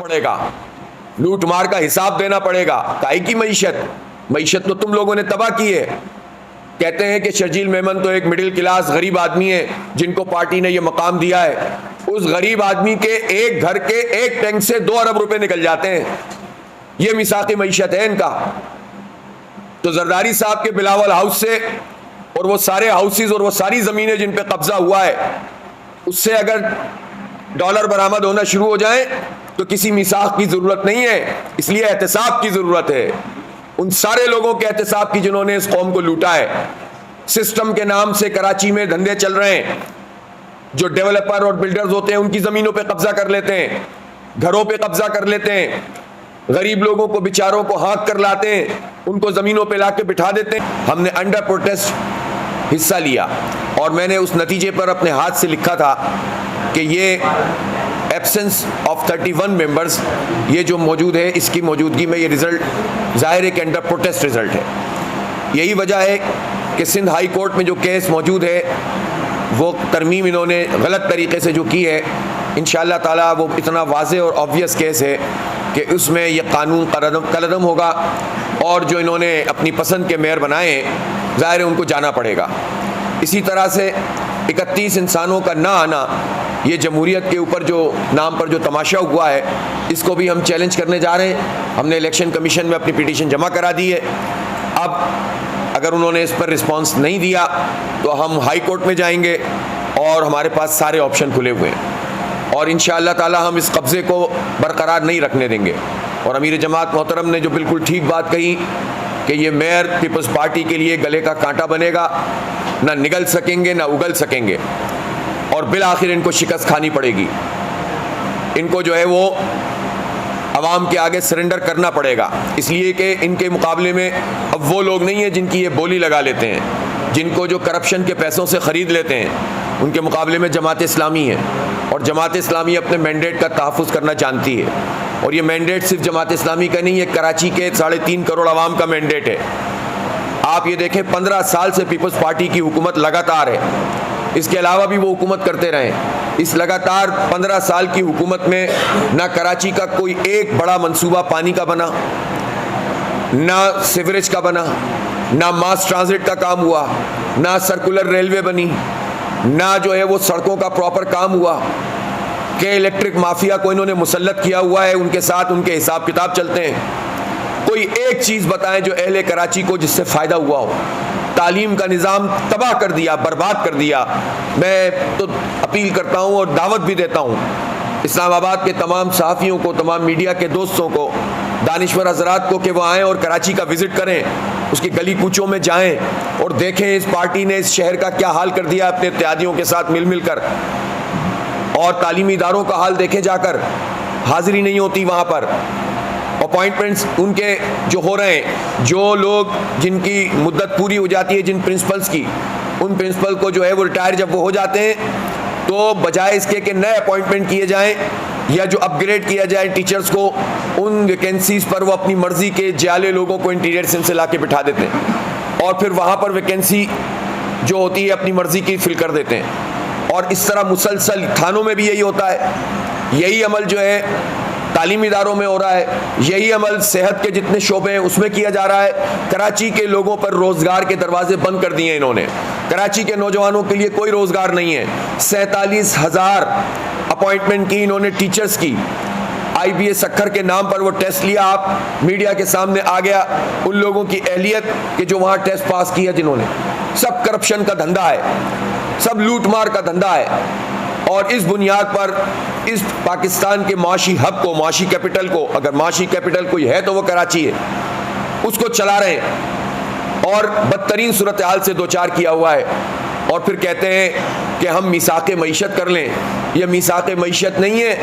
پڑے گا, لوٹ مار کا حساب دینا پڑے گا. کائی کی معیشت تو تم لوگوں نے تباہ کی ہے. کہتے ہیں کہ شرجیل میمن تو ایک مڈل کلاس غریب آدمی ہے جن کو پارٹی نے یہ مقام دیا ہے. اس غریب آدمی کے ایک گھر کے ایک ٹینک سے 2 ارب روپے نکل جاتے ہیں. یہ میثاق معیشت ہے ان کا. تو زرداری صاحب کے بلاول ہاؤس سے اور وہ سارے ہاؤسز اور وہ ساری زمینیں جن پہ قبضہ ہوا ہے, اس سے اگر ڈالر برآمد ہونا شروع ہو جائیں تو کسی میثاق کی ضرورت نہیں ہے, اس لیے احتساب کی ضرورت ہے. ان سارے لوگوں کے احتساب کی جنہوں نے اس قوم کو لوٹا ہے. سسٹم کے نام سے کراچی میں دھندے چل رہے ہیں. جو ڈیولپر اور بلڈرز ہوتے ہیں ان کی زمینوں پہ قبضہ کر لیتے ہیں, گھروں پہ قبضہ کر لیتے ہیں, غریب لوگوں کو بیچاروں کو ہانک کر لاتے ہیں, ان کو زمینوں پہ لا کے بٹھا دیتے ہیں. ہم نے انڈر پروٹیسٹ حصہ لیا اور میں نے اس نتیجے پر اپنے ہاتھ سے لکھا تھا کہ یہ ایبسنس آف 31 ممبرز یہ جو موجود ہے, اس کی موجودگی میں یہ رزلٹ ظاہر ہے کہ انڈر پروٹیسٹ رزلٹ ہے. یہی وجہ ہے کہ سندھ ہائی کورٹ میں جو کیس موجود ہے وہ ترمیم انہوں نے غلط طریقے سے جو کی ہے, انشاءاللہ تعالیٰ وہ اتنا واضح اور آبویس کیس ہے کہ اس میں یہ قانون قلعدم ہوگا, اور جو انہوں نے اپنی پسند کے میئر بنائے ہیں ظاہر ہے ان کو جانا پڑے گا. اسی طرح سے 31 انسانوں کا نہ آنا, یہ جمہوریت کے اوپر جو نام پر جو تماشا ہوا ہے, اس کو بھی ہم چیلنج کرنے جا رہے ہیں. ہم نے الیکشن کمیشن میں اپنی پٹیشن جمع کرا دی ہے. اب اگر انہوں نے اس پر رسپانس نہیں دیا تو ہم ہائی کورٹ میں جائیں گے, اور ہمارے پاس سارے آپشن کھلے ہوئے ہیں, اور انشاءاللہ تعالی ہم اس قبضے کو برقرار نہیں رکھنے دیں گے. اور امیر جماعت محترم نے جو بالکل ٹھیک بات کہی کہ یہ میئر پیپلز پارٹی کے لیے گلے کا کانٹا بنے گا, نہ نگل سکیں گے نہ اگل سکیں گے, اور بالآخر ان کو شکست کھانی پڑے گی. ان کو جو ہے وہ عوام کے آگے سرنڈر کرنا پڑے گا, اس لیے کہ ان کے مقابلے میں اب وہ لوگ نہیں ہیں جن کی یہ بولی لگا لیتے ہیں, جن کو جو کرپشن کے پیسوں سے خرید لیتے ہیں. ان کے مقابلے میں جماعت اسلامی ہے, اور جماعت اسلامی اپنے مینڈیٹ کا تحفظ کرنا جانتی ہے. اور یہ مینڈیٹ صرف جماعت اسلامی کا نہیں ہے, کراچی کے 3.5 کروڑ عوام کا مینڈیٹ ہے. آپ یہ دیکھیں 15 سال سے پیپلز پارٹی کی حکومت لگاتار ہے, اس کے علاوہ بھی وہ حکومت کرتے رہے. اس لگاتار 15 سال کی حکومت میں نہ کراچی کا کوئی ایک بڑا منصوبہ پانی کا بنا, نہ سیوریج کا بنا, نہ ماس ٹرانزٹ کا کام ہوا, نہ سرکولر ریلوے بنی, نہ جو ہے وہ سڑکوں کا پراپر کام ہوا. کہ الیکٹرک مافیا کو انہوں نے مسلط کیا ہوا ہے, ان کے ساتھ ان کے حساب کتاب چلتے ہیں. کوئی ایک چیز بتائیں جو اہل کراچی کو جس سے فائدہ ہوا ہو. تعلیم کا نظام تباہ کر دیا, برباد کر دیا. میں تو اپیل کرتا ہوں اور دعوت بھی دیتا ہوں اسلام آباد کے تمام صحافیوں کو, تمام میڈیا کے دوستوں کو, دانشور حضرات کو کہ وہ آئیں اور کراچی کا وزٹ کریں, اس کی گلی کوچوں میں جائیں اور دیکھیں اس پارٹی نے اس شہر کا کیا حال کر دیا اپنے اتحادیوں کے ساتھ مل کر. اور تعلیمی اداروں کا حال دیکھیں جا کر, حاضری نہیں ہوتی وہاں پر. اپوائنٹمنٹس ان کے جو ہو رہے ہیں, جو لوگ جن کی مدت پوری ہو جاتی ہے جن پرنسپلز کی, ان پرنسپل کو جو ہے وہ ریٹائر جب وہ ہو جاتے ہیں تو بجائے اس کے کہ نئے اپوائنٹمنٹ کیے جائیں یا جو اپ گریڈ کیا جائے ٹیچرز کو, ان ویکینسیز پر وہ اپنی مرضی کے جعلی لوگوں کو انٹیریئر سے لا کے بٹھا دیتے ہیں, اور پھر وہاں پر ویکینسی جو ہوتی ہے اپنی مرضی کی فل کر دیتے ہیں. اور اس طرح مسلسل تھانوں میں بھی یہی ہوتا ہے. یہی عمل جو ہے تعلیمی اداروں میں ہو رہا ہے, یہی عمل صحت کے جتنے شعبے ہیں اس میں کیا جا رہا ہے. کراچی کے لوگوں پر روزگار کے دروازے بند کر دیے انہوں نے. کراچی کے نوجوانوں کے لیے کوئی روزگار نہیں ہے. 47,000 اپوائنٹمنٹ کی انہوں نے ٹیچرز کی. آئی بی ایس سکھر کے نام پر وہ ٹیسٹ لیا, آپ میڈیا کے سامنے آ گیا ان لوگوں کی اہلیت کہ جو وہاں ٹیسٹ پاس کیا جنہوں نے. سب کرپشن کا دھندا ہے, سب لوٹ مار کا دھندا ہے. اور اس بنیاد پر اس پاکستان کے معاشی ہب کو, معاشی کیپٹل کو, اگر معاشی کیپٹل کوئی ہے تو وہ کراچی ہے, اس کو چلا رہے ہیں اور بدترین صورتحال سے دوچار کیا ہوا ہے. اور پھر کہتے ہیں کہ ہم میثاق معیشت کر لیں. یہ میثاق معیشت نہیں ہے,